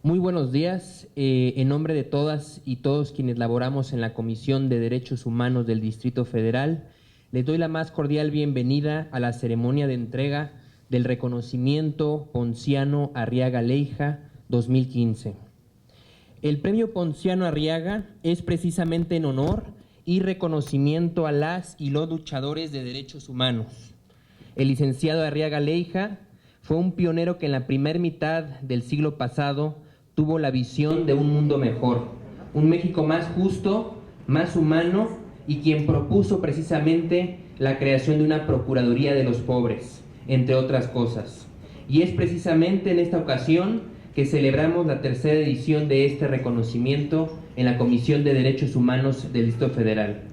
Muy buenos días. En nombre de todas y todos quienes laboramos en la Comisión de Derechos Humanos del Distrito Federal, les doy la más cordial bienvenida a la ceremonia de entrega del reconocimiento Ponciano Arriaga Leija 2015. El premio Ponciano Arriaga es precisamente en honor y reconocimiento a las y los luchadores de derechos humanos. El licenciado Arriaga Leija fue un pionero que en la primera mitad del siglo pasado tuvo la visión de un mundo mejor, un México más justo, más humano, y quien propuso precisamente la creación de una Procuraduría de los Pobres, entre otras cosas. Y es precisamente en esta ocasión que celebramos la tercera edición de este reconocimiento en la Comisión de Derechos Humanos del Distrito Federal.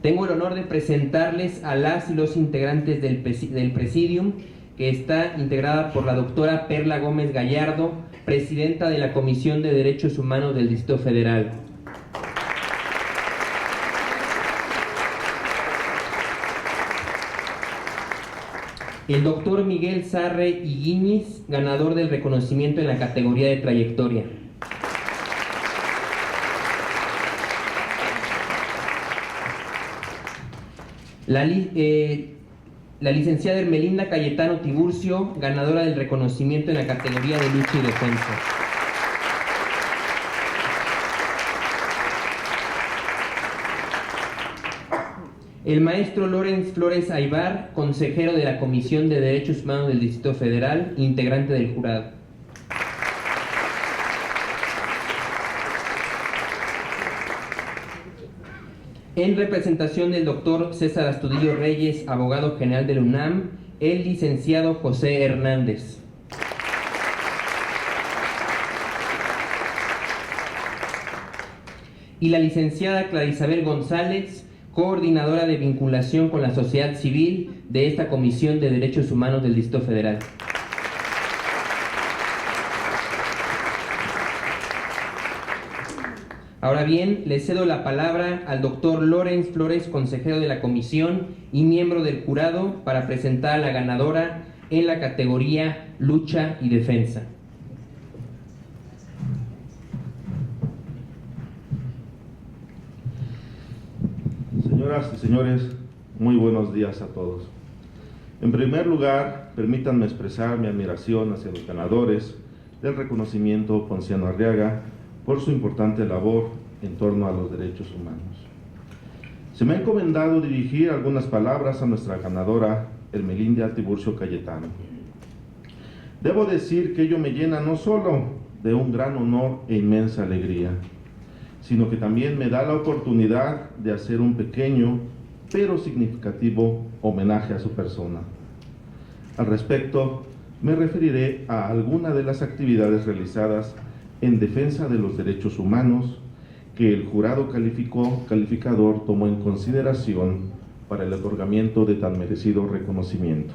Tengo el honor de presentarles a las y los integrantes del Presidium, que está integrada por la doctora Perla Gómez Gallardo, presidenta de la Comisión de Derechos Humanos del Distrito Federal. El doctor Miguel Sarre Higuíñez, ganador del reconocimiento en la categoría de trayectoria. La licenciada Hermelinda Cayetano Tiburcio, ganadora del reconocimiento en la categoría de lucha y defensa. El maestro Lorenz Flores Aybar, consejero de la Comisión de Derechos Humanos del Distrito Federal, integrante del jurado. En representación del doctor César Astudillo Reyes, abogado general de la UNAM, el licenciado José Hernández. Y la licenciada Clara Isabel González, coordinadora de vinculación con la sociedad civil de esta Comisión de Derechos Humanos del Distrito Federal. Ahora bien, le cedo la palabra al doctor Lorenz Flores, consejero de la comisión y miembro del jurado, para presentar a la ganadora en la categoría Lucha y Defensa. Señoras y señores, muy buenos días a todos. En primer lugar, permítanme expresar mi admiración hacia los ganadores del reconocimiento Ponciano Arriaga por su importante labor en torno a los derechos humanos. Se me ha encomendado dirigir algunas palabras a nuestra ganadora, Hermelinda Tiburcio Cayetano. Debo decir que ello me llena no solo de un gran honor e inmensa alegría, sino que también me da la oportunidad de hacer un pequeño, pero significativo homenaje a su persona. Al respecto, me referiré a algunas de las actividades realizadas en defensa de los derechos humanos que el jurado calificador tomó en consideración para el otorgamiento de tan merecido reconocimiento.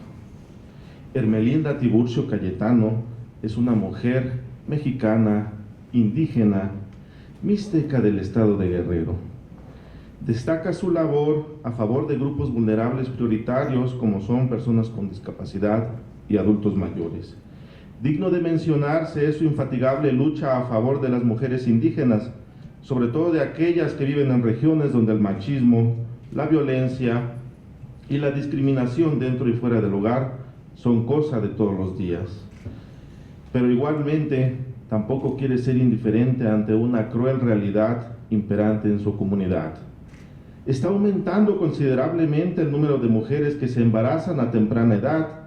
Hermelinda Tiburcio Cayetano es una mujer mexicana, indígena, mixteca del estado de Guerrero. Destaca su labor a favor de grupos vulnerables prioritarios como son personas con discapacidad y adultos mayores. Digno de mencionarse es su infatigable lucha a favor de las mujeres indígenas, sobre todo de aquellas que viven en regiones donde el machismo, la violencia y la discriminación dentro y fuera del hogar son cosa de todos los días. Pero igualmente tampoco quiere ser indiferente ante una cruel realidad imperante en su comunidad. Está aumentando considerablemente el número de mujeres que se embarazan a temprana edad,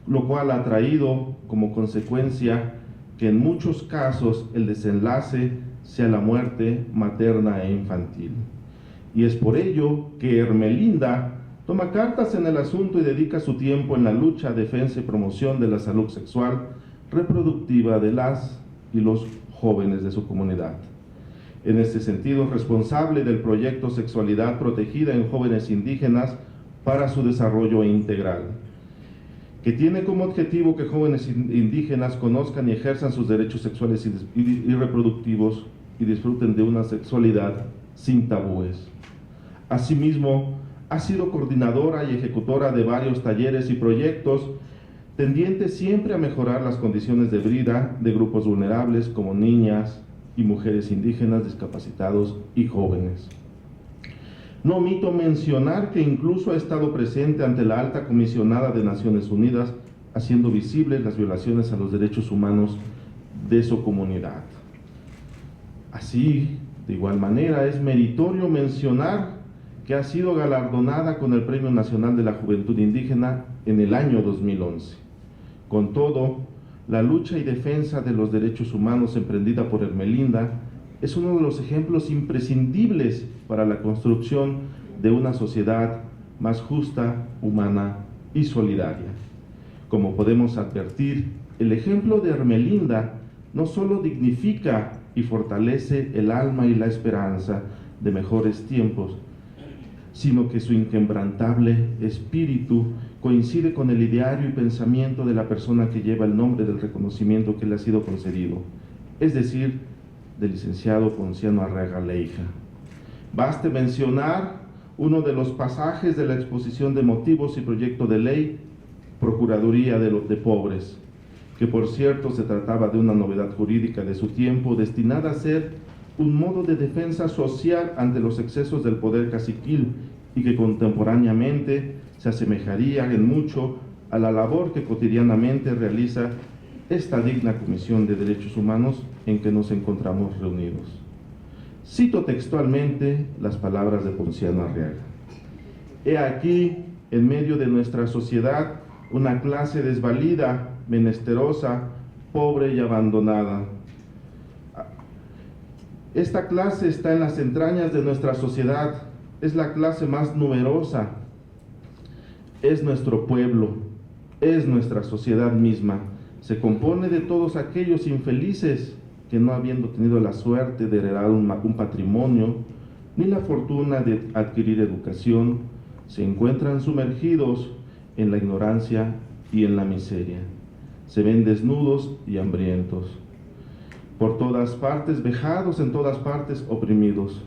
lo cual ha traído como consecuencia que en muchos casos el desenlace sea la muerte materna e infantil. Y es por ello que Hermelinda toma cartas en el asunto y dedica su tiempo en la lucha, defensa y promoción de la salud sexual reproductiva de las y los jóvenes de su comunidad. En este sentido, es responsable del proyecto Sexualidad Protegida en Jóvenes Indígenas para su desarrollo integral, que tiene como objetivo que jóvenes indígenas conozcan y ejerzan sus derechos sexuales y reproductivos y disfruten de una sexualidad sin tabúes. Asimismo, ha sido coordinadora y ejecutora de varios talleres y proyectos tendiente siempre a mejorar las condiciones de vida de grupos vulnerables como niñas y mujeres indígenas, discapacitados y jóvenes. No omito mencionar que incluso ha estado presente ante la Alta Comisionada de Naciones Unidas, haciendo visibles las violaciones a los derechos humanos de su comunidad. Así, de igual manera, es meritorio mencionar que ha sido galardonada con el Premio Nacional de la Juventud Indígena en el año 2011. Con todo, la lucha y defensa de los derechos humanos emprendida por Ermelinda es uno de los ejemplos imprescindibles para la construcción de una sociedad más justa, humana y solidaria. Como podemos advertir, el ejemplo de Ermelinda no solo dignifica y fortalece el alma y la esperanza de mejores tiempos, sino que su inquebrantable espíritu coincide con el ideario y pensamiento de la persona que lleva el nombre del reconocimiento que le ha sido concedido, es decir, del licenciado Ponciano Arriaga Leija. Baste mencionar uno de los pasajes de la exposición de motivos y proyecto de ley Procuraduría de Pobres, que por cierto se trataba de una novedad jurídica de su tiempo destinada a ser un modo de defensa social ante los excesos del poder caciquil y que contemporáneamente se asemejaría en mucho a la labor que cotidianamente realiza esta digna Comisión de Derechos Humanos en que nos encontramos reunidos. Cito textualmente las palabras de Ponciano Arriaga. He aquí, en medio de nuestra sociedad, una clase desvalida, menesterosa, pobre y abandonada. Esta clase está en las entrañas de nuestra sociedad, es la clase más numerosa, es nuestro pueblo, es nuestra sociedad misma. Se compone de todos aquellos infelices que no habiendo tenido la suerte de heredar un patrimonio, ni la fortuna de adquirir educación, se encuentran sumergidos en la ignorancia y en la miseria. Se ven desnudos y hambrientos, por todas partes vejados, en todas partes oprimidos.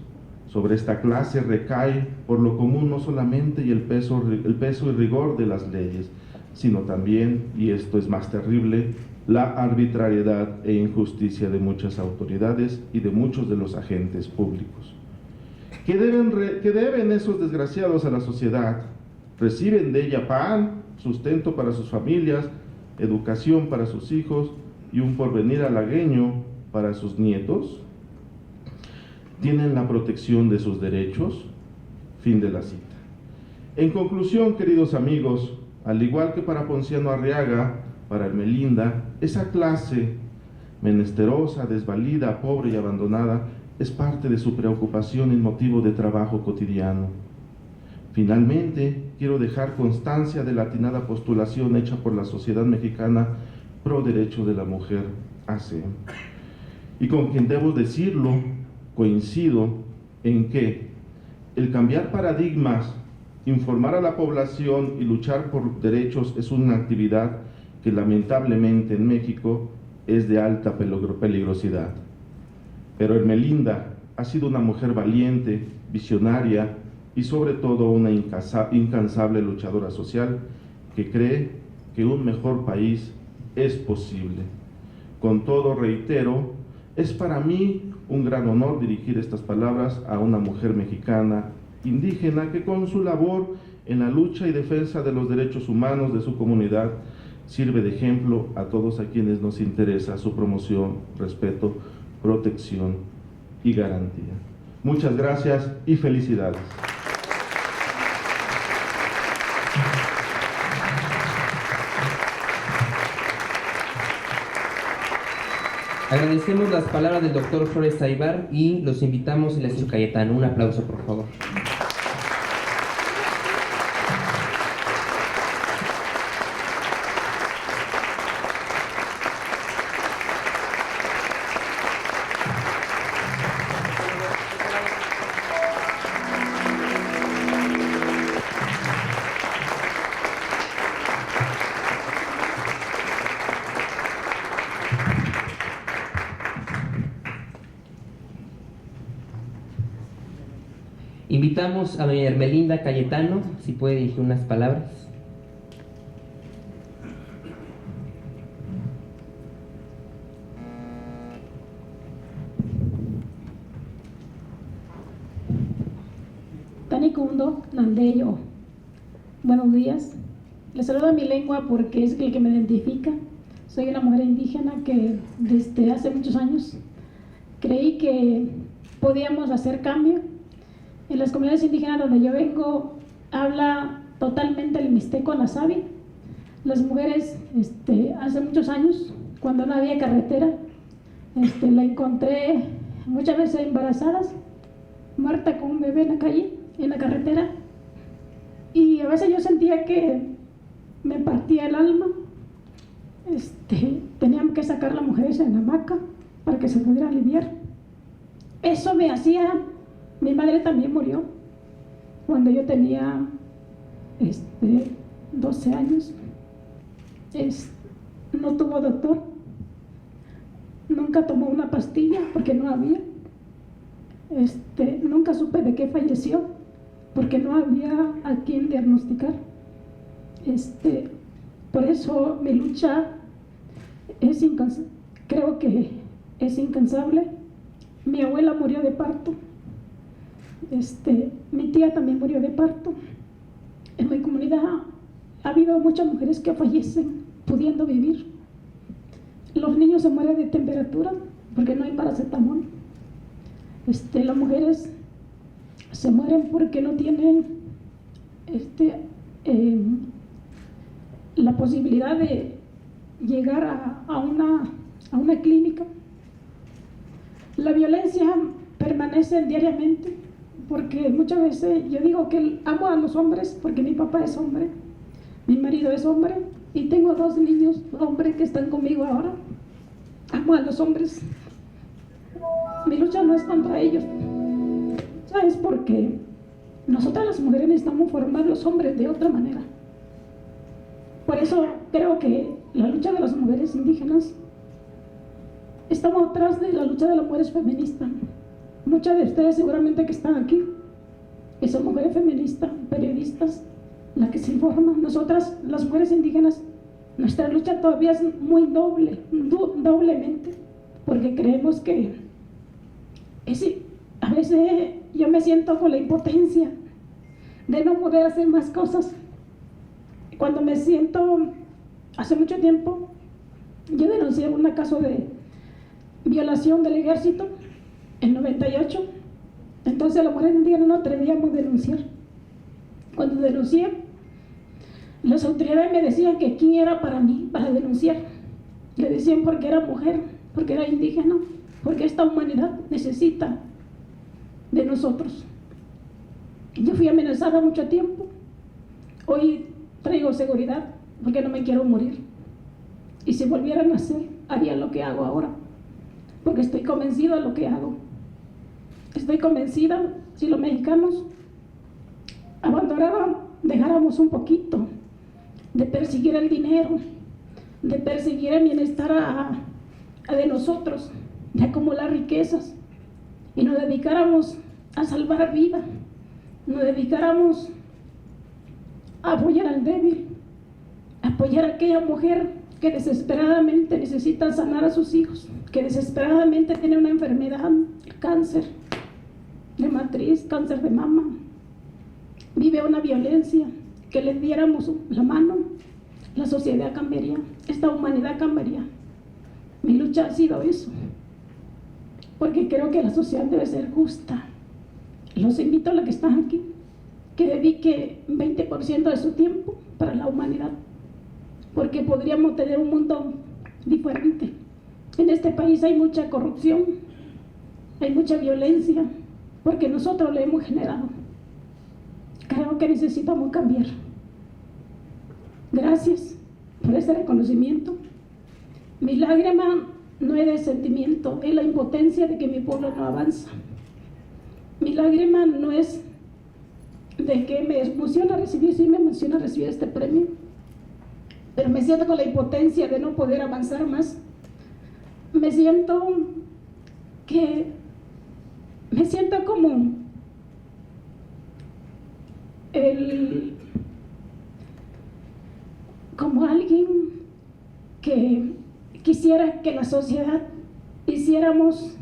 Sobre esta clase recae por lo común no solamente el peso y rigor de las leyes, sino también, y esto es más terrible, la arbitrariedad e injusticia de muchas autoridades y de muchos de los agentes públicos. ¿Qué deben esos desgraciados a la sociedad? Reciben de ella pan, sustento para sus familias, educación para sus hijos y un porvenir halagüeño para sus nietos. ¿Tienen la protección de sus derechos? Fin de la cita. En conclusión, queridos amigos, al igual que para Ponciano Arriaga, para Ermelinda, esa clase menesterosa, desvalida, pobre y abandonada es parte de su preocupación y motivo de trabajo cotidiano. Finalmente, quiero dejar constancia de la atinada postulación hecha por la Sociedad Mexicana Pro Derecho de la Mujer, AC, y con quien debo decirlo, coincido en que el cambiar paradigmas, informar a la población y luchar por derechos es una actividad que lamentablemente en México es de alta peligrosidad. Pero Ermelinda ha sido una mujer valiente, visionaria y sobre todo una incansable luchadora social que cree que un mejor país es posible. Con todo, reitero, es para mí un gran honor dirigir estas palabras a una mujer mexicana indígena que con su labor en la lucha y defensa de los derechos humanos de su comunidad sirve de ejemplo a todos a quienes nos interesa su promoción, respeto, protección y garantía. Muchas gracias y felicidades. Agradecemos las palabras del doctor Flores Aybar y los invitamos en la Estación Cayetano. Un aplauso, por favor. Invitamos a doña Ermelinda Cayetano, si puede dirigir unas palabras. Kundo Nandeyo. Buenos días. Les saludo a mi lengua porque es el que me identifica. Soy una mujer indígena que desde hace muchos años creí que podíamos hacer cambio. En las comunidades indígenas donde yo vengo habla totalmente el mixteco nazavi. Las mujeres hace muchos años, cuando no había carretera, la encontré muchas veces embarazadas, muerta con un bebé en la calle, en la carretera, y a veces yo sentía que me partía el alma. Teníamos que sacar a las mujeres en la hamaca para que se pudiera aliviar. Eso me hacía, mi madre también murió cuando yo tenía 12 años. No tuvo doctor, nunca tomó una pastilla porque no había, nunca supe de qué falleció porque no había a quien diagnosticar. Por eso mi lucha es creo que es incansable. Mi abuela murió de parto, mi tía también murió de parto. En mi comunidad ha habido muchas mujeres que fallecen pudiendo vivir. Los niños se mueren de temperatura porque no hay paracetamol. Las mujeres se mueren porque no tienen la posibilidad de llegar a una clínica. La violencia permanece diariamente porque muchas veces yo digo que amo a los hombres porque mi papá es hombre, mi marido es hombre y tengo 2 niños hombres que están conmigo ahora. Amo a los hombres. Mi lucha no es contra ellos, ¿sabes? Porque nosotras las mujeres necesitamos formar a los hombres de otra manera. Por eso creo que la lucha de las mujeres indígenas estamos atrás de la lucha de las mujeres feministas. Muchas de ustedes seguramente que están aquí y son mujeres feministas, periodistas, las que se informan. Nosotras, las mujeres indígenas, nuestra lucha todavía es muy doblemente, porque creemos que a veces yo me siento con la impotencia de no poder hacer más cosas. Cuando me siento, hace mucho tiempo, yo denuncié un caso de violación del ejército en 98. Entonces las mujeres indígenas no atrevíamos a denunciar. Cuando denuncié, las autoridades me decían que quién era para mí, para denunciar. Le decían porque era mujer, porque era indígena, porque esta humanidad necesita de nosotros. Yo fui amenazada mucho tiempo. Hoy traigo seguridad porque no me quiero morir. Y si volvieran a hacer, haría lo que hago ahora, porque estoy convencida de lo que hago. Estoy convencida, si los mexicanos dejáramos un poquito de perseguir el dinero, de perseguir el bienestar de nosotros, de acumular riquezas, y nos dedicáramos a salvar vidas, nos dedicáramos a apoyar al débil, a apoyar a aquella mujer que desesperadamente necesita sanar a sus hijos, que desesperadamente tiene una enfermedad, cáncer de matriz, cáncer de mama, vive una violencia, que les diéramos la mano, la sociedad cambiaría, esta humanidad cambiaría. Mi lucha ha sido eso, porque creo que la sociedad debe ser justa. Los invito a los que están aquí, que dedique 20% de su tiempo para la humanidad, porque podríamos tener un mundo diferente. En este país hay mucha corrupción, hay mucha violencia, porque nosotros la hemos generado. Creo que necesitamos cambiar. Gracias por ese reconocimiento. Mi lágrima no es de sentimiento, es la impotencia de que mi pueblo no avanza. Mi lágrima no es de que me emociona recibir, sí me emociona recibir este premio, pero me siento con la impotencia de no poder avanzar más. Me siento como como alguien que quisiera que la sociedad hiciéramos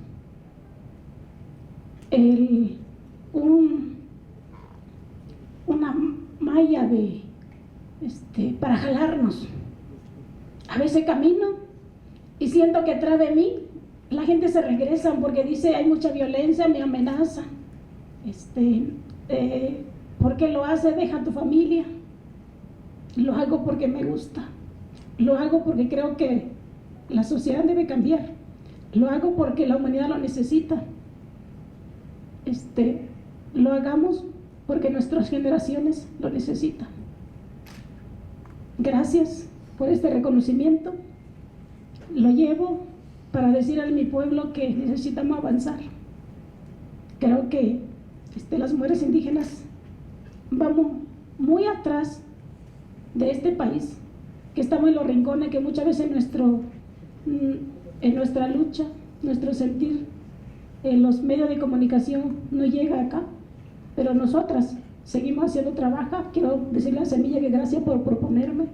una malla para jalarnos. A veces camino y siento que atrás de mí la gente se regresa porque dice hay mucha violencia, me amenaza. ¿Por qué lo hace? Deja a tu familia. Lo hago porque me gusta. Lo hago porque creo que la sociedad debe cambiar. Lo hago porque la humanidad lo necesita. Lo hagamos porque nuestras generaciones lo necesitan. Gracias por este reconocimiento. Lo llevo para decir a mi pueblo que necesitamos avanzar. Creo que las mujeres indígenas vamos muy atrás de este país, que estamos en los rincones, que muchas veces en nuestra lucha, nuestro sentir, en los medios de comunicación no llega acá, pero nosotras seguimos haciendo trabajo. Quiero decirle a Semilla que gracias por proponerme,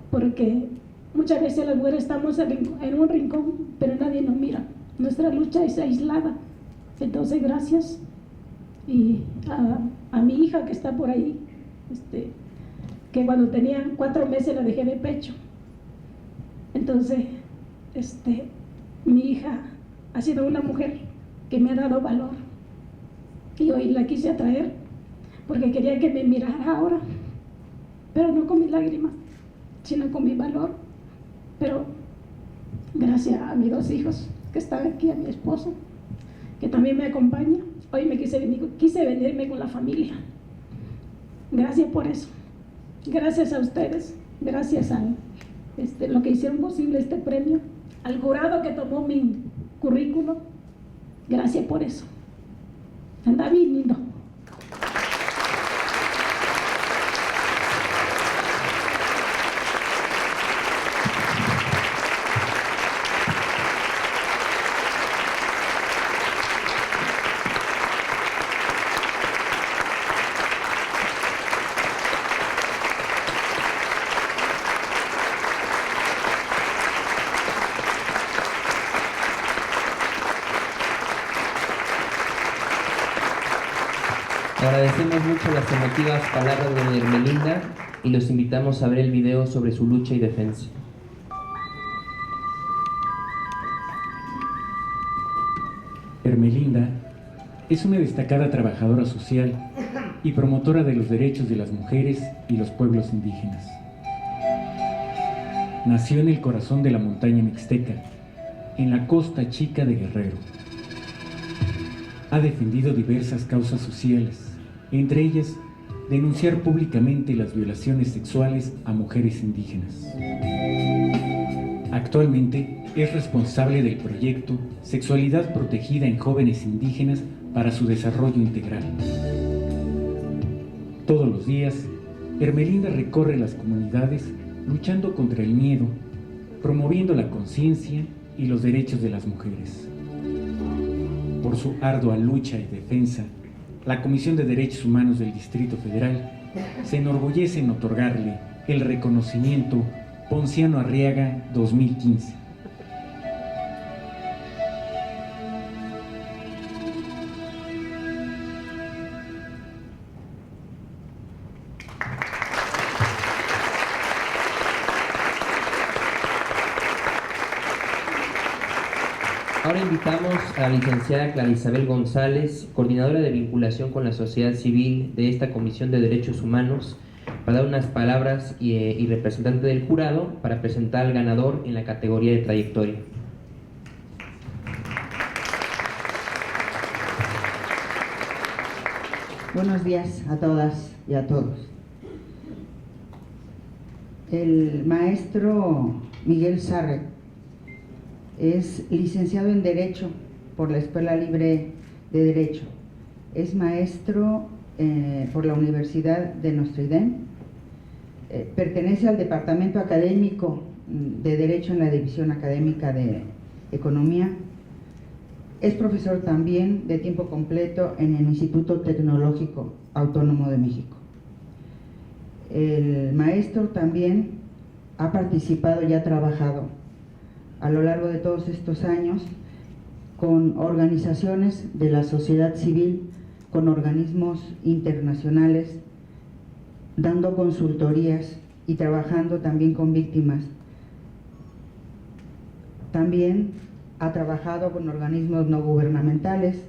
porque muchas veces las mujeres estamos en un rincón, pero nadie nos mira. Nuestra lucha es aislada. Entonces, gracias. Y a mi hija que está por ahí, que cuando tenía 4 meses la dejé de pecho. Entonces, mi hija ha sido una mujer que me ha dado valor. Y hoy la quise atraer porque quería que me mirara ahora, pero no con mis lágrimas, sino con mi valor. Pero gracias a mis 2 hijos que están aquí, a mi esposo, que también me acompaña. Hoy quise venirme con la familia. Gracias por eso. Gracias a ustedes. Gracias a lo que hicieron posible este premio. Al jurado que tomó mi currículo. Gracias por eso. Anda bien lindo. Agradecemos mucho las emotivas palabras de Hermelinda y los invitamos a ver el video sobre su lucha y defensa. Hermelinda es una destacada trabajadora social y promotora de los derechos de las mujeres y los pueblos indígenas. Nació en el corazón de la montaña mixteca, en la Costa Chica de Guerrero. Ha defendido diversas causas sociales, entre ellas denunciar públicamente las violaciones sexuales a mujeres indígenas. Actualmente es responsable del proyecto Sexualidad Protegida en Jóvenes Indígenas para su desarrollo integral. Todos los días, Hermelinda recorre las comunidades luchando contra el miedo, promoviendo la conciencia y los derechos de las mujeres. Por su ardua lucha y defensa, la Comisión de Derechos Humanos del Distrito Federal se enorgullece en otorgarle el reconocimiento Ponciano Arriaga 2015. Ahora invitamos a la licenciada Clara Isabel González, coordinadora de vinculación con la sociedad civil de esta Comisión de Derechos Humanos, para dar unas palabras y representante del jurado para presentar al ganador en la categoría de trayectoria. Buenos días a todas y a todos. El maestro Miguel Sarre es licenciado en Derecho por la Escuela Libre de Derecho. Es maestro por la Universidad de Notre Dame. Pertenece al Departamento Académico de Derecho en la División Académica de Economía. Es profesor también de tiempo completo en el Instituto Tecnológico Autónomo de México. El maestro también ha participado y ha trabajado a lo largo de todos estos años con organizaciones de la sociedad civil, con organismos internacionales, dando consultorías y trabajando también con víctimas. También ha trabajado con organismos no gubernamentales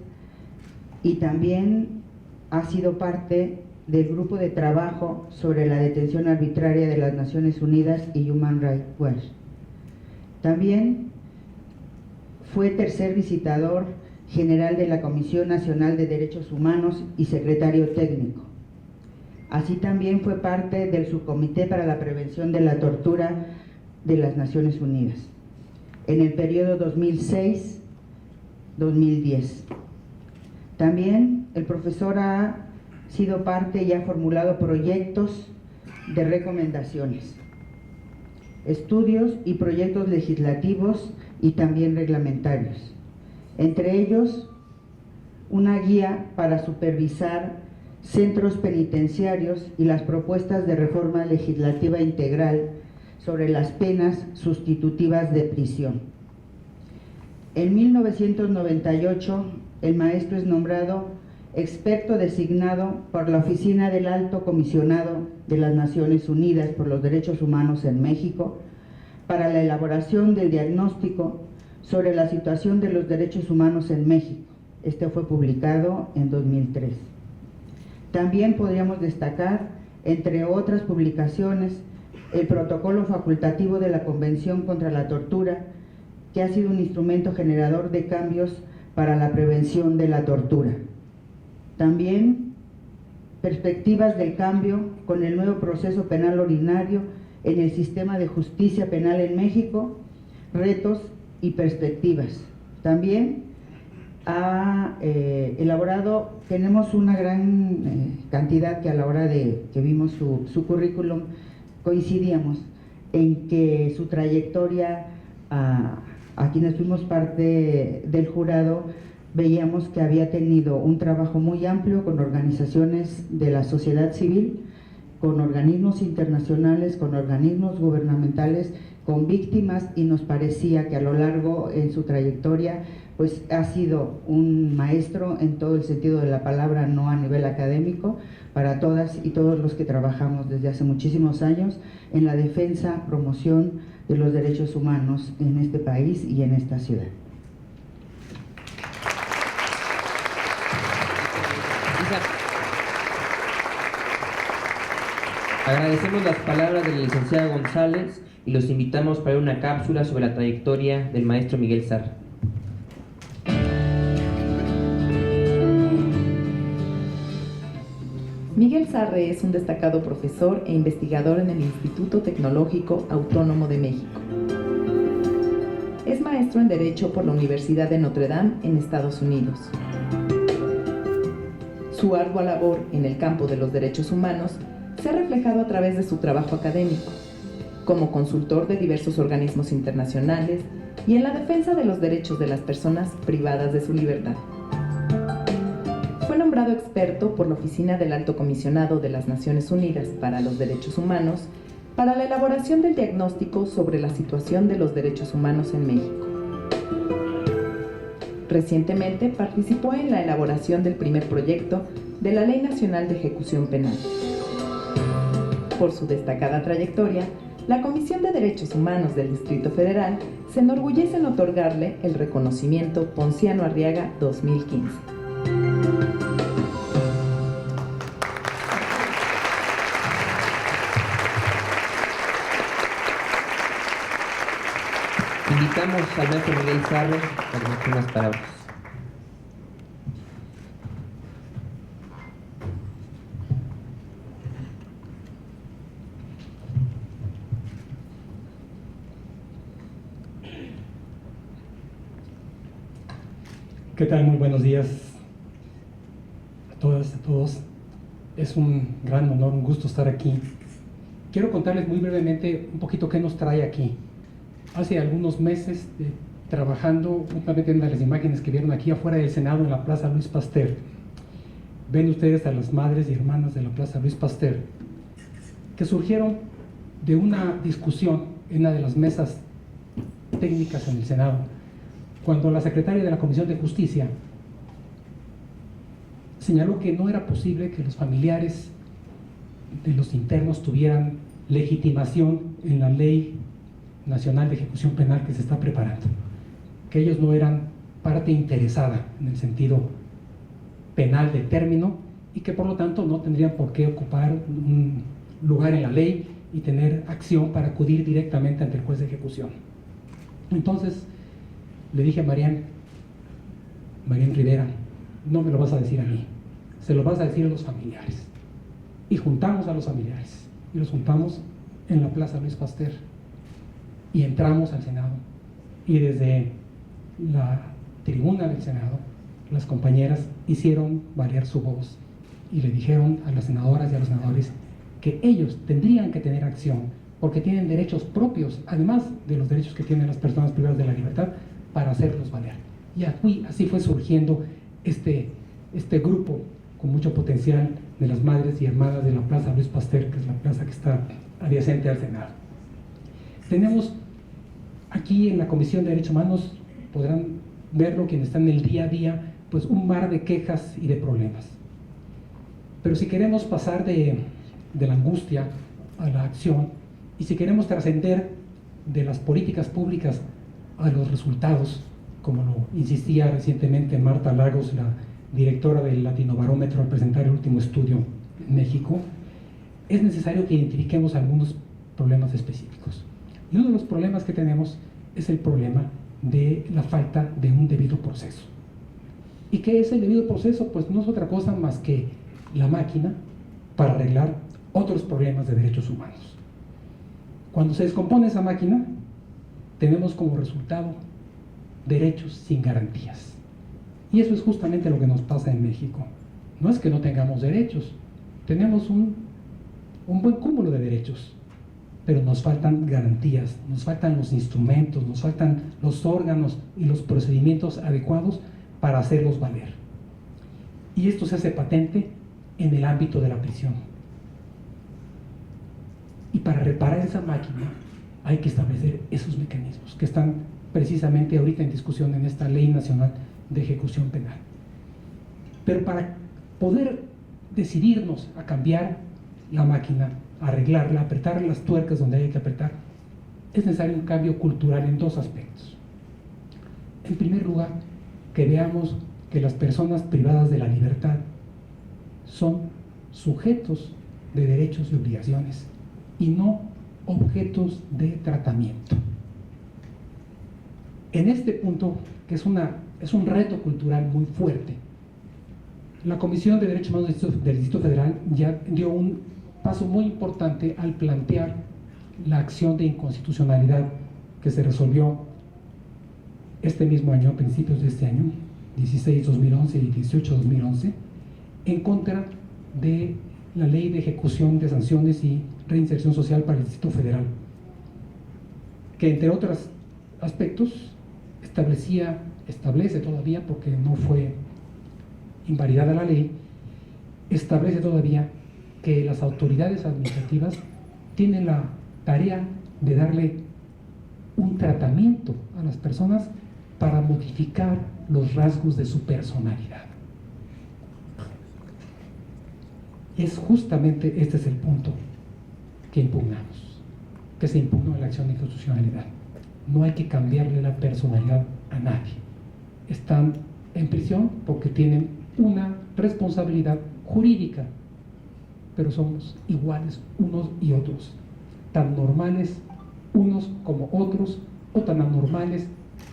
y también ha sido parte del grupo de trabajo sobre la detención arbitraria de las Naciones Unidas y Human Rights Watch. También fue tercer visitador general de la Comisión Nacional de Derechos Humanos y secretario técnico. Así también fue parte del Subcomité para la Prevención de la Tortura de las Naciones Unidas en el periodo 2006-2010. También el profesor ha sido parte y ha formulado proyectos de recomendaciones, estudios y proyectos legislativos y también reglamentarios. Entre ellos, una guía para supervisar centros penitenciarios y las propuestas de reforma legislativa integral sobre las penas sustitutivas de prisión. En 1998, el maestro es nombrado experto designado por la Oficina del Alto Comisionado de las Naciones Unidas por los Derechos Humanos en México para la elaboración del diagnóstico sobre la situación de los derechos humanos en México. Este fue publicado en 2003. También podríamos destacar, entre otras publicaciones, el protocolo facultativo de la Convención contra la Tortura, que ha sido un instrumento generador de cambios para la prevención de la tortura. También perspectivas del cambio con el nuevo proceso penal ordinario en el sistema de justicia penal en México, retos y perspectivas. También ha elaborado, tenemos una gran cantidad que a la hora de que vimos su currículum coincidíamos en que su trayectoria, a quienes fuimos parte del jurado, veíamos que había tenido un trabajo muy amplio con organizaciones de la sociedad civil, con organismos internacionales, con organismos gubernamentales, con víctimas, y nos parecía que a lo largo en su trayectoria pues ha sido un maestro en todo el sentido de la palabra, no a nivel académico, para todas y todos los que trabajamos desde hace muchísimos años en la defensa, promoción de los derechos humanos en este país y en esta ciudad. Agradecemos las palabras de la licenciada González y los invitamos para una cápsula sobre la trayectoria del maestro Miguel Sarre. Miguel Sarre es un destacado profesor e investigador en el Instituto Tecnológico Autónomo de México. Es maestro en Derecho por la Universidad de Notre Dame en Estados Unidos. Su ardua labor en el campo de los derechos humanos se ha reflejado a través de su trabajo académico, como consultor de diversos organismos internacionales y en la defensa de los derechos de las personas privadas de su libertad. Fue nombrado experto por la Oficina del Alto Comisionado de las Naciones Unidas para los Derechos Humanos para la elaboración del diagnóstico sobre la situación de los derechos humanos en México. Recientemente participó en la elaboración del primer proyecto de la Ley Nacional de Ejecución Penal. Por su destacada trayectoria, la Comisión de Derechos Humanos del Distrito Federal se enorgullece en otorgarle el reconocimiento Ponciano Arriaga 2015. Invitamos al maestro Miguel Sarre para decir unas palabras. ¿Qué tal? Muy buenos días a todas, a todos. Es un gran honor, un gusto estar aquí. Quiero contarles muy brevemente un poquito qué nos trae aquí. Hace algunos meses trabajando, justamente en una de las imágenes que vieron aquí afuera del Senado en la Plaza Luis Pasteur, ven ustedes a las madres y hermanas de la Plaza Luis Pasteur, que surgieron de una discusión en una de las mesas técnicas en el Senado, cuando la secretaria de la Comisión de Justicia señaló que no era posible que los familiares de los internos tuvieran legitimación en la Ley Nacional de Ejecución Penal que se está preparando, que ellos no eran parte interesada en el sentido penal del término y que por lo tanto no tendrían por qué ocupar un lugar en la ley y tener acción para acudir directamente ante el juez de ejecución. Entonces le dije a Marian Rivera, no me lo vas a decir a mí, se lo vas a decir a los familiares. Y juntamos a los familiares y los juntamos en la Plaza Luis Pasteur y entramos al Senado, y desde la tribuna del Senado las compañeras hicieron valer su voz y le dijeron a las senadoras y a los senadores que ellos tendrían que tener acción porque tienen derechos propios, además de los derechos que tienen las personas privadas de la libertad, para hacerlos valer. Y así fue surgiendo este grupo con mucho potencial de las madres y hermanas de la Plaza Luis Pasteur, que es la plaza que está adyacente al Senado. Tenemos aquí en la Comisión de Derechos Humanos, podrán verlo quienes están en el día a día, pues un mar de quejas y de problemas. Pero si queremos pasar de la angustia a la acción, y si queremos trascender de las políticas públicas a los resultados, como lo insistía recientemente Marta Lagos, la directora del Latinobarómetro, al presentar el último estudio en México, es necesario que identifiquemos algunos problemas específicos. Y uno de los problemas que tenemos es el problema de la falta de un debido proceso. ¿Y qué es el debido proceso? Pues no es otra cosa más que la máquina para arreglar otros problemas de derechos humanos. Cuando se descompone esa máquina, tenemos como resultado derechos sin garantías. Y eso es justamente lo que nos pasa en México. No es que no tengamos derechos, tenemos un buen cúmulo de derechos, pero nos faltan garantías, nos faltan los instrumentos, nos faltan los órganos y los procedimientos adecuados para hacerlos valer. Y esto se hace patente en el ámbito de la prisión. Y para reparar esa máquina hay que establecer esos mecanismos que están precisamente ahorita en discusión en esta Ley Nacional de Ejecución Penal. Pero para poder decidirnos a cambiar la máquina, arreglarla, apretar las tuercas donde hay que apretar, es necesario un cambio cultural en dos aspectos. En primer lugar, que veamos que las personas privadas de la libertad son sujetos de derechos y obligaciones y no objetos de tratamiento. En este punto, que es un reto cultural muy fuerte, la Comisión de Derechos Humanos del Distrito Federal ya dio un paso muy importante al plantear la acción de inconstitucionalidad que se resolvió este mismo año, a principios de este año, 16-2011 y 18-2011, en contra de la Ley de Ejecución de Sanciones y Reinserción Social para el Distrito Federal, que entre otros aspectos establece todavía, porque no fue invalidada la ley, establece todavía que las autoridades administrativas tienen la tarea de darle un tratamiento a las personas para modificar los rasgos de su personalidad. Es justamente este es el punto que impugnamos, que se impugnó en la acción de inconstitucionalidad. No hay que cambiarle la personalidad a nadie. Están en prisión porque tienen una responsabilidad jurídica, pero somos iguales unos y otros, tan normales unos como otros, o tan anormales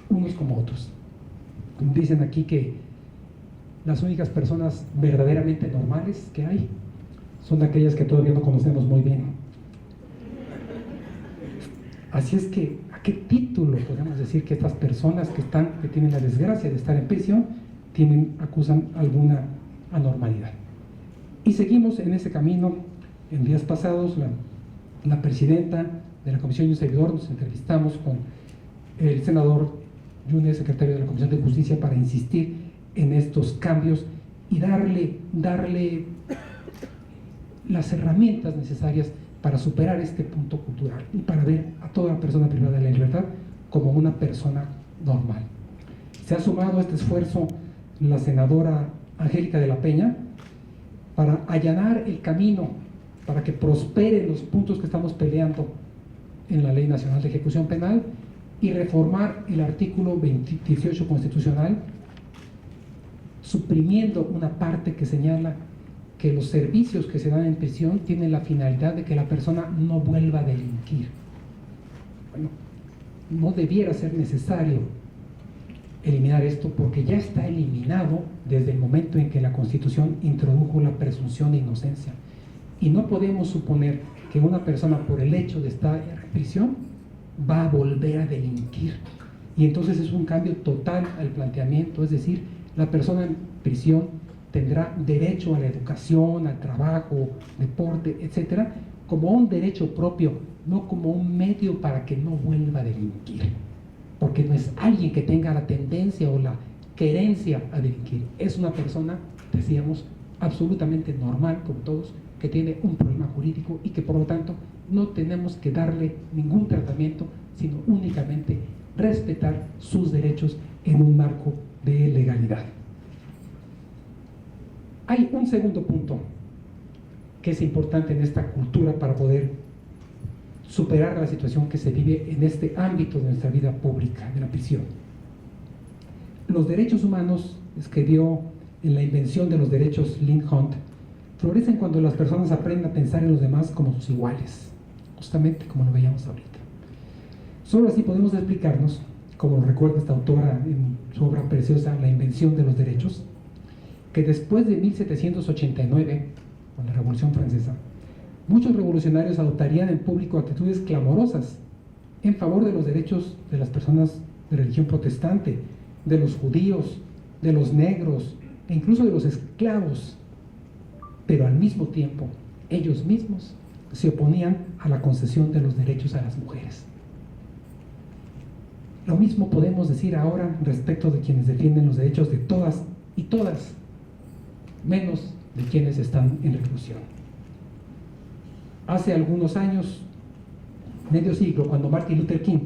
unos como otros. Dicen aquí que las únicas personas verdaderamente normales que hay son aquellas que todavía no conocemos muy bien. Así es que, ¿a qué título podemos decir que estas personas que tienen la desgracia de estar en prisión acusan alguna anormalidad? Y seguimos en ese camino. En días pasados, la presidenta de la Comisión y un servidor nos entrevistamos con el senador Yunes, secretario de la Comisión de Justicia, para insistir en estos cambios y darle las herramientas necesarias para superar este punto cultural y para ver a toda persona privada de la libertad como una persona normal. Se ha sumado a este esfuerzo la senadora Angélica de la Peña para allanar el camino para que prosperen los puntos que estamos peleando en la Ley Nacional de Ejecución Penal y reformar el artículo 18 constitucional, suprimiendo una parte que señala que los servicios que se dan en prisión tienen la finalidad de que la persona no vuelva a delinquir. Bueno, no debiera ser necesario eliminar esto porque ya está eliminado desde el momento en que la Constitución introdujo la presunción de inocencia. Y no podemos suponer que una persona, por el hecho de estar en prisión, va a volver a delinquir. Y entonces es un cambio total al planteamiento, es decir, la persona en prisión tendrá derecho a la educación, al trabajo, deporte, etcétera, como un derecho propio, no como un medio para que no vuelva a delinquir. Porque no es alguien que tenga la tendencia o la querencia a delinquir. Es una persona, decíamos, absolutamente normal, como todos, que tiene un problema jurídico y que por lo tanto no tenemos que darle ningún tratamiento, sino únicamente respetar sus derechos en un marco de legalidad. Hay un segundo punto que es importante en esta cultura para poder superar la situación que se vive en este ámbito de nuestra vida pública, de la prisión. Los derechos humanos, escribió en La invención de los derechos Leigh Hunt, florecen cuando las personas aprenden a pensar en los demás como sus iguales, justamente como lo veíamos ahorita. Solo así podemos explicarnos, como lo recuerda esta autora en su obra preciosa La invención de los derechos, que después de 1789, con la Revolución Francesa, muchos revolucionarios adoptarían en público actitudes clamorosas en favor de los derechos de las personas de religión protestante, de los judíos, de los negros e incluso de los esclavos, pero al mismo tiempo ellos mismos se oponían a la concesión de los derechos a las mujeres. Lo mismo podemos decir ahora respecto de quienes defienden los derechos de todas y todas, menos de quienes están en reclusión. Hace algunos años, medio siglo, cuando Martin Luther King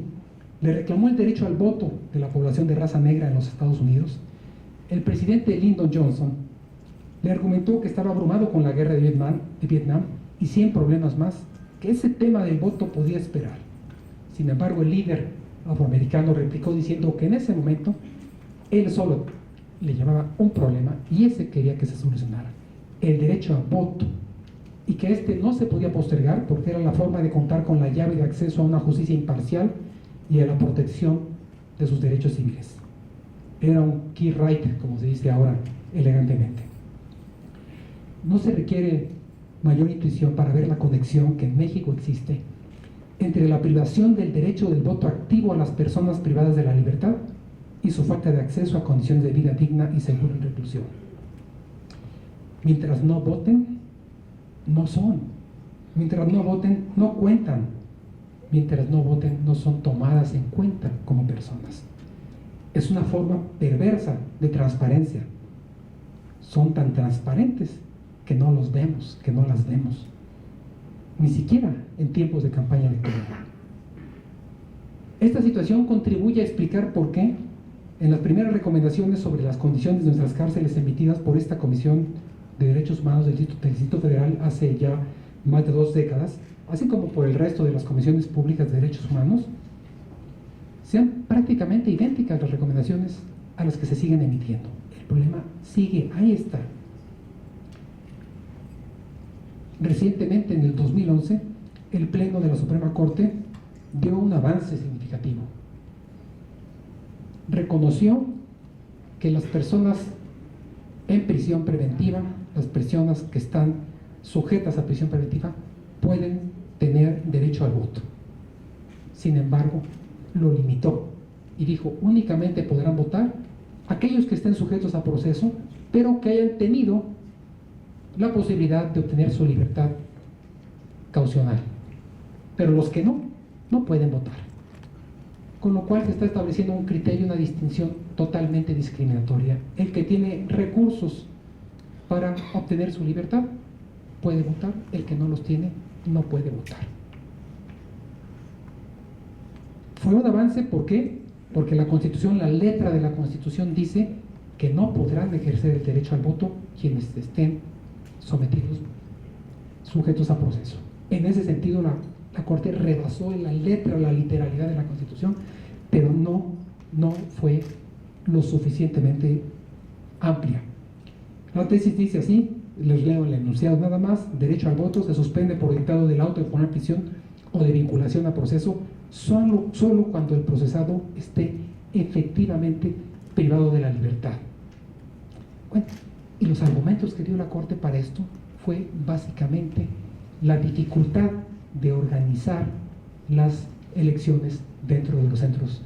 le reclamó el derecho al voto de la población de raza negra en los Estados Unidos, el presidente Lyndon Johnson le argumentó que estaba abrumado con la guerra de Vietnam y 100 problemas más, que ese tema del voto podía esperar. Sin embargo, el líder afroamericano replicó diciendo que en ese momento él solo le llamaba un problema y ese quería que se solucionara: el derecho al voto, y que este no se podía postergar porque era la forma de contar con la llave de acceso a una justicia imparcial y a la protección de sus derechos civiles. Era un key right, como se dice ahora elegantemente. No se requiere mayor intuición para ver la conexión que en México existe entre la privación del derecho del voto activo a las personas privadas de la libertad y su falta de acceso a condiciones de vida digna y segura en reclusión. Mientras no voten, no son. Mientras no voten, no cuentan. Mientras no voten, no son tomadas en cuenta como personas. Es una forma perversa de transparencia. Son tan transparentes que no los vemos, que no las vemos. Ni siquiera en tiempos de campaña electoral. Esta situación contribuye a explicar por qué en las primeras recomendaciones sobre las condiciones de nuestras cárceles emitidas por esta Comisión de Derechos Humanos del Distrito Federal hace ya más de 2 décadas, así como por el resto de las comisiones públicas de derechos humanos, sean prácticamente idénticas las recomendaciones a las que se siguen emitiendo. El problema sigue, ahí está. Recientemente, en el 2011, el Pleno de la Suprema Corte dio un avance significativo. Reconoció que las personas en prisión preventiva, las personas que están sujetas a prisión preventiva, pueden tener derecho al voto. Sin embargo, lo limitó y dijo: únicamente podrán votar aquellos que estén sujetos a proceso, pero que hayan tenido la posibilidad de obtener su libertad caucional. Pero los que no pueden votar. Con lo cual se está estableciendo un criterio, una distinción totalmente discriminatoria. El que tiene recursos para obtener su libertad puede votar, el que no los tiene no puede votar. Fue un avance, ¿por qué? Porque la Constitución, la letra de la Constitución dice que no podrán ejercer el derecho al voto quienes estén sometidos, sujetos a proceso. En ese sentido, la Corte rebasó la letra, la literalidad de la Constitución, pero no fue lo suficientemente amplia. La tesis dice así, les leo el enunciado nada más: derecho al voto se suspende por dictado del auto de poner prisión o de vinculación a proceso solo cuando el procesado esté efectivamente privado de la libertad. Bueno, y los argumentos que dio la Corte para esto fue básicamente la dificultad de organizar las elecciones dentro de los centros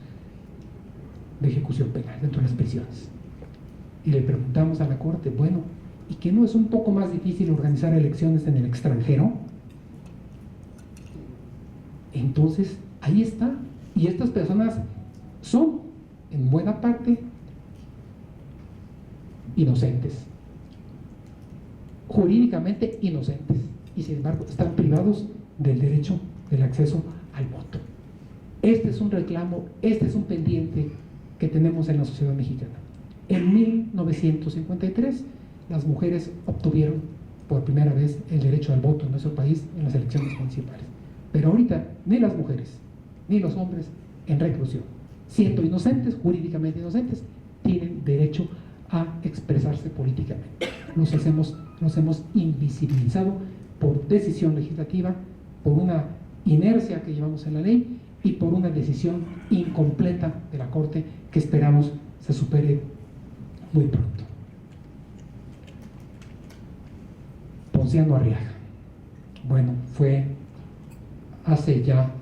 de ejecución penal, dentro de las prisiones. Y le preguntamos a la Corte, bueno, ¿y que no es un poco más difícil organizar elecciones en el extranjero? Entonces, ahí está. Y estas personas son, en buena parte, inocentes, jurídicamente inocentes, y sin embargo están privados del derecho del acceso al voto. Este es un reclamo, este es un pendiente que tenemos en la sociedad mexicana. En 1953 las mujeres obtuvieron por primera vez el derecho al voto en nuestro país en las elecciones municipales, pero ahorita ni las mujeres ni los hombres en reclusión, siendo inocentes, jurídicamente inocentes, tienen derecho a expresarse políticamente. Nos hemos invisibilizado por decisión legislativa, por una inercia que llevamos en la ley y por una decisión incompleta de la Corte que esperamos se supere muy pronto. Ponciano Arriaga. Bueno, fue hace ya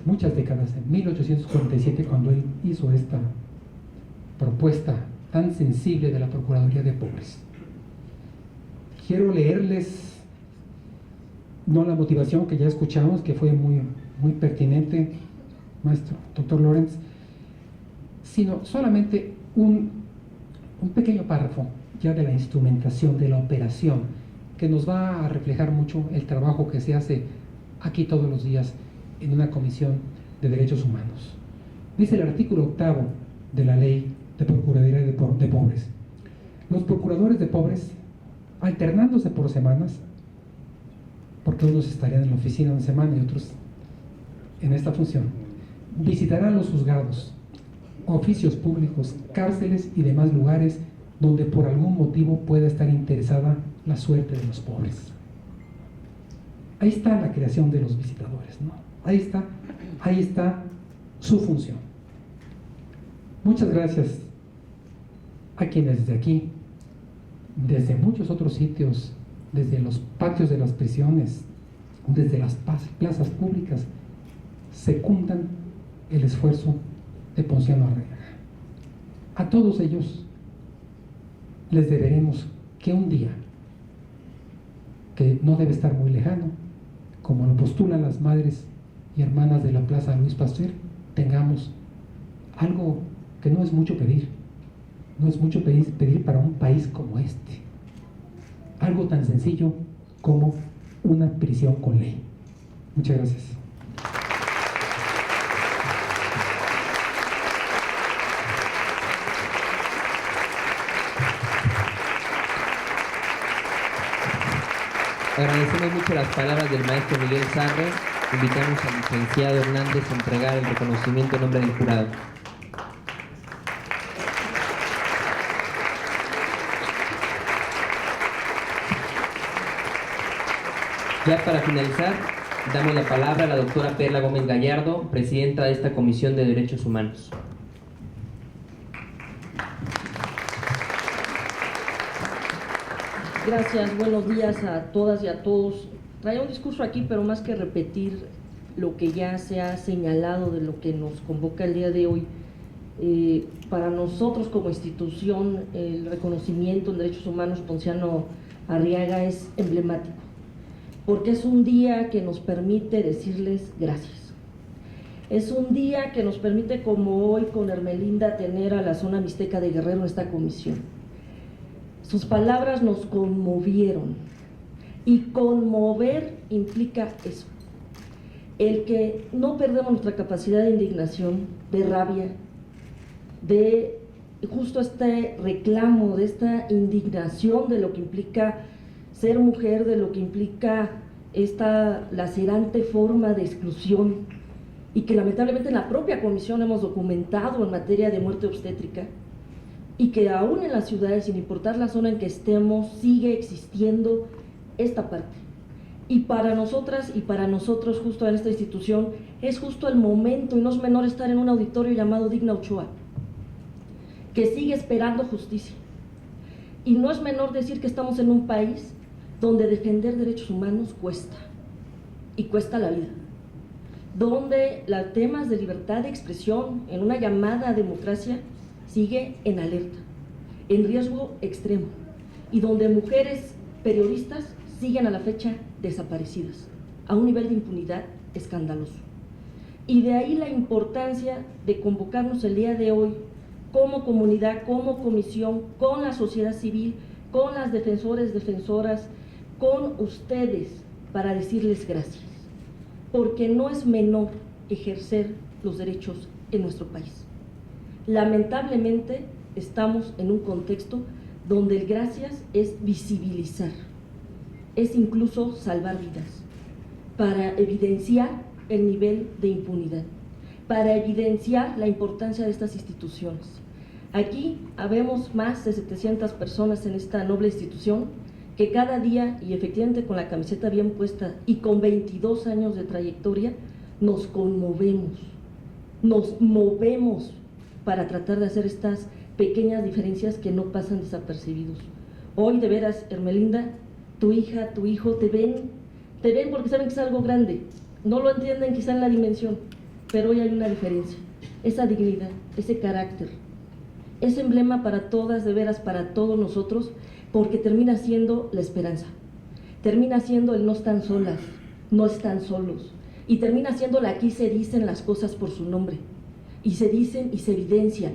muchas décadas, en 1847, cuando él hizo esta propuesta tan sensible de la Procuraduría de Pobres. Quiero leerles no la motivación que ya escuchamos, que fue muy pertinente, maestro doctor Lorenz, sino solamente un pequeño párrafo ya de la instrumentación, de la operación, que nos va a reflejar mucho el trabajo que se hace aquí todos los días en una comisión de derechos humanos. Dice el artículo 8º de la Ley de Procuraduría de Pobres: los procuradores de pobres, alternándose por semanas, porque unos estarían en la oficina una semana y otros en esta función, visitarán los juzgados, oficios públicos, cárceles y demás lugares donde por algún motivo pueda estar interesada la suerte de los pobres. Ahí está la creación de los visitadores, ¿no? Ahí está su función. Muchas gracias a quienes desde aquí, desde muchos otros sitios, desde los patios de las prisiones, desde las plazas públicas, secundan el esfuerzo de Ponciano Arriaga. A todos ellos les deberemos que un día, que no debe estar muy lejano, como lo postulan las madres y hermanas de la Plaza Luis Pasteur, tengamos algo que no es mucho pedir, no es mucho pedir para un país como este, algo tan sencillo como una prisión con ley. Muchas gracias. Agradecemos mucho las palabras del maestro Miguel Sarre. Invitamos al licenciado Hernández a entregar el reconocimiento en nombre del jurado. Ya para finalizar, damos la palabra a la doctora Perla Gómez Gallardo, presidenta de esta Comisión de Derechos Humanos. Gracias, buenos días a todas y a todos. Traía un discurso aquí, pero más que repetir lo que ya se ha señalado de lo que nos convoca el día de hoy, para nosotros como institución el reconocimiento en derechos humanos Ponciano Arriaga es emblemático, porque es un día que nos permite decirles gracias. Es un día que nos permite, como hoy con Hermelinda, tener a la zona mixteca de Guerrero en esta comisión. Sus palabras nos conmovieron, y conmover implica eso, el que no perdamos nuestra capacidad de indignación, de rabia, de justo este reclamo, de esta indignación de lo que implica ser mujer, de lo que implica esta lacerante forma de exclusión, y que lamentablemente en la propia comisión hemos documentado en materia de muerte obstétrica, y que aún en las ciudades, sin importar la zona en que estemos, sigue existiendo esta parte. Y para nosotras y para nosotros, justo en esta institución, es justo el momento, y no es menor estar en un auditorio llamado Digna Ochoa, que sigue esperando justicia. Y no es menor decir que estamos en un país donde defender derechos humanos cuesta, y cuesta la vida, donde los temas de libertad de expresión en una llamada a democracia sigue en alerta, en riesgo extremo, y donde mujeres periodistas siguen a la fecha desaparecidas, a un nivel de impunidad escandaloso. Y de ahí la importancia de convocarnos el día de hoy como comunidad, como comisión, con la sociedad civil, con las defensores, defensoras, con ustedes, para decirles gracias, porque no es menor ejercer los derechos en nuestro país. Lamentablemente estamos en un contexto donde el gracias es visibilizar, es incluso salvar vidas, para evidenciar el nivel de impunidad, para evidenciar la importancia de estas instituciones. Aquí habemos más de 700 personas en esta noble institución que cada día, y efectivamente con la camiseta bien puesta y con 22 años de trayectoria, nos conmovemos, nos movemos para tratar de hacer estas pequeñas diferencias que no pasan desapercibidos. Hoy, de veras, Hermelinda, tu hija, tu hijo te ven porque saben que es algo grande, no lo entienden quizá en la dimensión, pero hoy hay una diferencia, esa dignidad, ese carácter, ese emblema para todas, de veras, para todos nosotros, porque termina siendo la esperanza, termina siendo el no están solas, no están solos, y termina siendo la aquí se dicen las cosas por su nombre, y se dicen y se evidencian,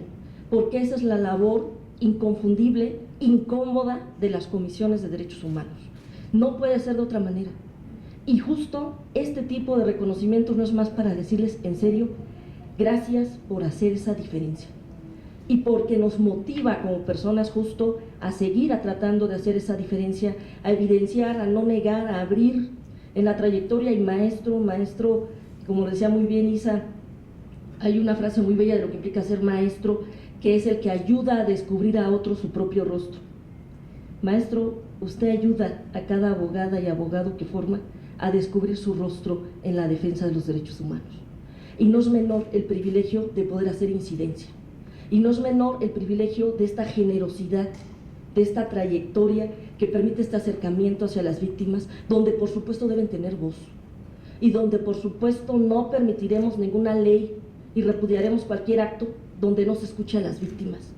porque esa es la labor inconfundible, incómoda de las comisiones de derechos humanos. No puede ser de otra manera. Y justo este tipo de reconocimiento no es más para decirles en serio, gracias por hacer esa diferencia. Y porque nos motiva como personas justo a seguir tratando de hacer esa diferencia, a evidenciar, a no negar, a abrir en la trayectoria. Y maestro, como decía muy bien Isa, hay una frase muy bella de lo que implica ser maestro, que es el que ayuda a descubrir a otro su propio rostro. Maestro, usted ayuda a cada abogada y abogado que forma a descubrir su rostro en la defensa de los derechos humanos. Y no es menor el privilegio de poder hacer incidencia. Y no es menor el privilegio de esta generosidad, de esta trayectoria que permite este acercamiento hacia las víctimas, donde por supuesto deben tener voz. Y donde por supuesto no permitiremos ninguna ley y repudiaremos cualquier acto donde no se escuche a las víctimas,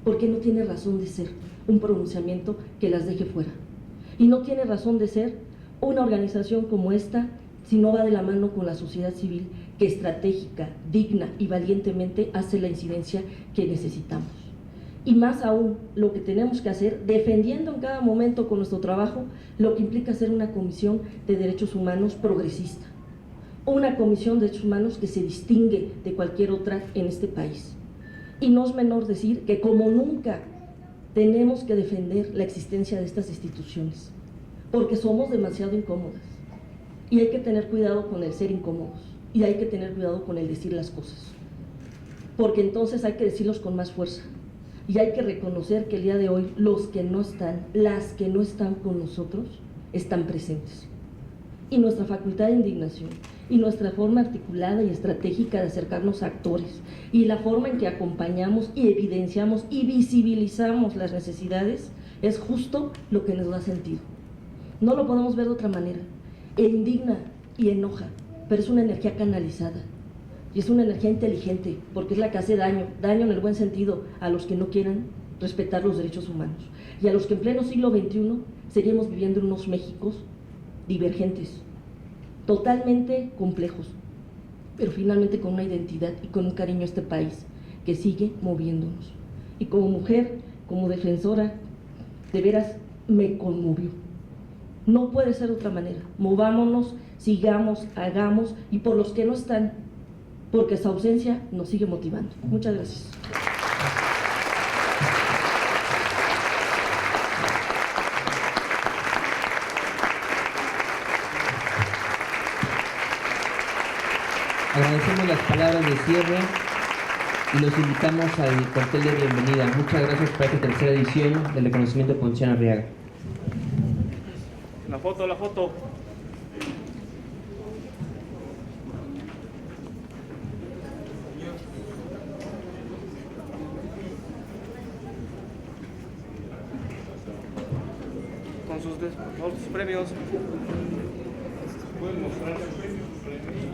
porque no tiene razón de ser un pronunciamiento que las deje fuera. Y no tiene razón de ser una organización como esta si no va de la mano con la sociedad civil que estratégica, digna y valientemente hace la incidencia que necesitamos. Y más aún, lo que tenemos que hacer, defendiendo en cada momento con nuestro trabajo lo que implica ser una comisión de derechos humanos progresista, una comisión de derechos humanos que se distingue de cualquier otra en este país. Y no es menor decir que como nunca tenemos que defender la existencia de estas instituciones, porque somos demasiado incómodas y hay que tener cuidado con el ser incómodos y hay que tener cuidado con el decir las cosas, porque entonces hay que decirlos con más fuerza y hay que reconocer que el día de hoy los que no están, las que no están con nosotros, están presentes. Y nuestra facultad de indignación y nuestra forma articulada y estratégica de acercarnos a actores y la forma en que acompañamos y evidenciamos y visibilizamos las necesidades es justo lo que nos da sentido. No lo podemos ver de otra manera. Indigna y enoja, pero es una energía canalizada y es una energía inteligente, porque es la que hace daño en el buen sentido a los que no quieran respetar los derechos humanos y a los que en pleno siglo XXI seguimos viviendo en unos Méxicos divergentes, totalmente complejos, pero finalmente con una identidad y con un cariño a este país que sigue moviéndonos. Y como mujer, como defensora, de veras me conmovió. No puede ser de otra manera. Movámonos, sigamos, hagamos, y por los que no están, porque esa ausencia nos sigue motivando. Muchas gracias. Agradecemos las palabras de cierre y los invitamos al cartel de bienvenida. Muchas gracias por esta tercera edición del reconocimiento de Ponciano Arriaga. La foto, la foto. Con sus premios. Pueden mostrar sus premios.